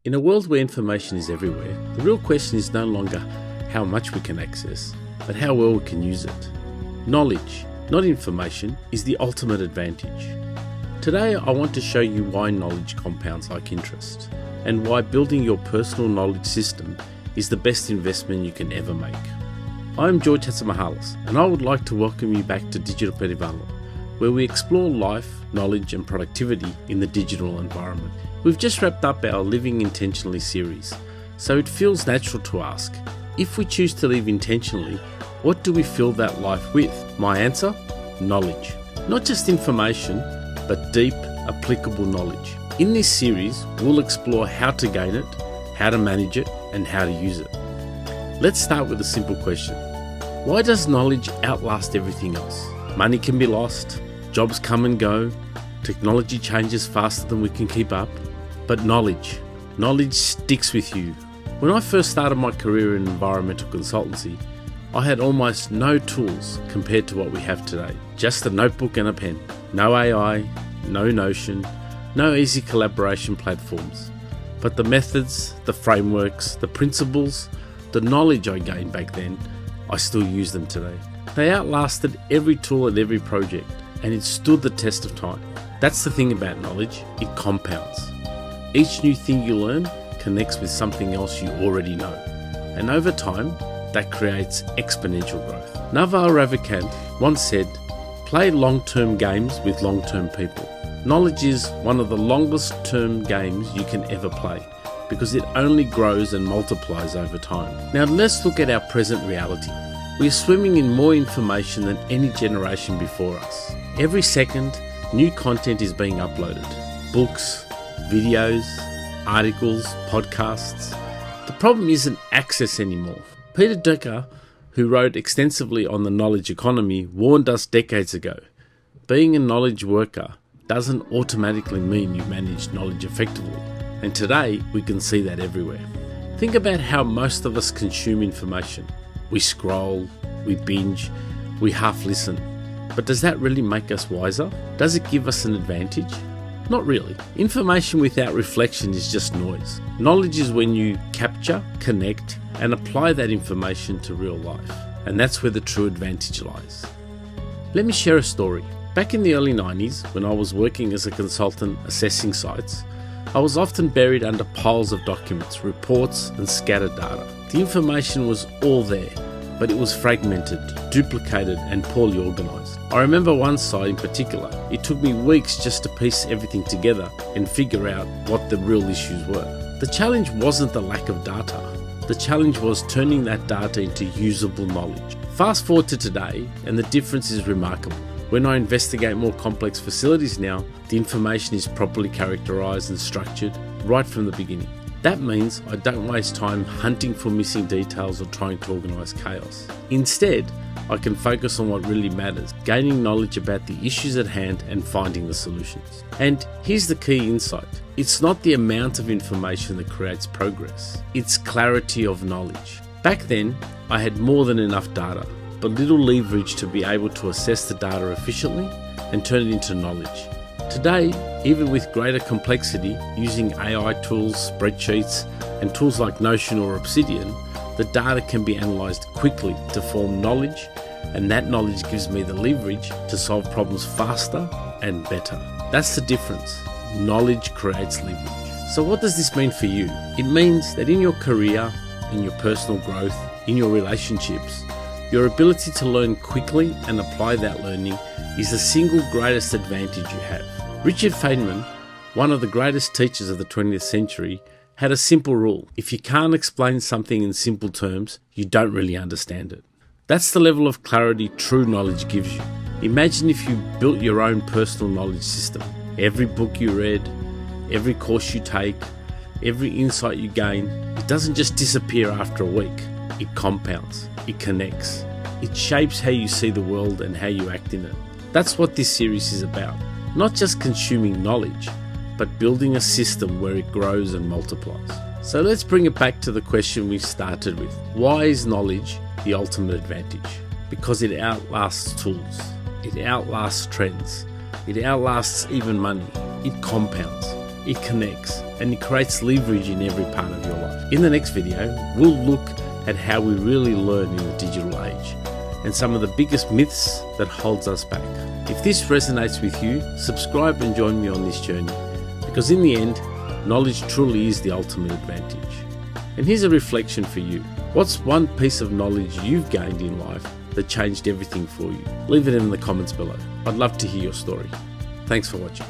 In a world where information is everywhere, the real question is no longer how much we can access, but how well we can use it. Knowledge, not information, is the ultimate advantage. Today I want to show you why knowledge compounds like interest, and why building your personal knowledge system is the best investment you can ever make. I'm George Hatzamahalis, and I would like to welcome you back to Digital Perivalon, where we explore life, knowledge and productivity in the digital environment. We've just wrapped up our Living Intentionally series, so it feels natural to ask, if we choose to live intentionally, what do we fill that life with? My answer? Knowledge. Not just information, but deep, applicable knowledge. In this series, we'll explore how to gain it, how to manage it, and how to use it. Let's start with a simple question. Why does knowledge outlast everything else? Money can be lost, jobs come and go, technology changes faster than we can keep up, but knowledge sticks with you. When I first started my career in environmental consultancy, I had almost no tools compared to what we have today. Just a notebook and a pen. No AI, no Notion, no easy collaboration platforms. But the methods, the frameworks, the principles, the knowledge I gained back then, I still use them today. They outlasted every tool and every project, and it stood the test of time. That's the thing about knowledge, it compounds. Each new thing you learn connects with something else you already know, and over time, that creates exponential growth. Naval Ravikant once said, "Play long-term games with long-term people." Knowledge is one of the longest-term games you can ever play, because it only grows and multiplies over time. Now let's look at our present reality. We are swimming in more information than any generation before us. Every second, new content is being uploaded. Books, videos, articles, podcasts. The problem isn't access anymore. Peter Drucker, who wrote extensively on the knowledge economy, warned us decades ago. Being a knowledge worker doesn't automatically mean you manage knowledge effectively. And today, we can see that everywhere. Think about how most of us consume information. We scroll, we binge, we half listen. But does that really make us wiser? Does it give us an advantage? Not really. Information without reflection is just noise. Knowledge is when you capture, connect, and apply that information to real life. And that's where the true advantage lies. Let me share a story. Back in the early 90s, when I was working as a consultant assessing sites, I was often buried under piles of documents, reports, and scattered data. The information was all there, but it was fragmented, duplicated, and poorly organized. I remember one site in particular. It took me weeks just to piece everything together and figure out what the real issues were. The challenge wasn't the lack of data. The challenge was turning that data into usable knowledge. Fast forward to today, and the difference is remarkable. When I investigate more complex facilities now, the information is properly characterized and structured right from the beginning. That means I don't waste time hunting for missing details or trying to organize chaos. Instead, I can focus on what really matters, gaining knowledge about the issues at hand and finding the solutions. And here's the key insight. It's not the amount of information that creates progress. It's clarity of knowledge. Back then, I had more than enough data, but little leverage to be able to assess the data efficiently and turn it into knowledge. Today, even with greater complexity, using AI tools, spreadsheets, and tools like Notion or Obsidian, the data can be analysed quickly to form knowledge, and that knowledge gives me the leverage to solve problems faster and better. That's the difference. Knowledge creates leverage. So what does this mean for you? It means that in your career, in your personal growth, in your relationships, your ability to learn quickly and apply that learning is the single greatest advantage you have. Richard Feynman, one of the greatest teachers of the 20th century, had a simple rule. If you can't explain something in simple terms, you don't really understand it. That's the level of clarity true knowledge gives you. Imagine if you built your own personal knowledge system. Every book you read, every course you take, every insight you gain, it doesn't just disappear after a week. It compounds, it connects, it shapes how you see the world and how you act in it. That's what this series is about. Not just consuming knowledge, but building a system where it grows and multiplies. So let's bring it back to the question we started with. Why is knowledge the ultimate advantage? Because it outlasts tools, it outlasts trends, it outlasts even money, it compounds. it connects, and it creates leverage in every part of your life. In the next video, we'll look at how we really learn in the digital age and some of the biggest myths that holds us back. If this resonates with you, subscribe and join me on this journey, because in the end, knowledge truly is the ultimate advantage. And here's a reflection for you. What's one piece of knowledge you've gained in life that changed everything for you? Leave it in the comments below. I'd love to hear your story. Thanks for watching.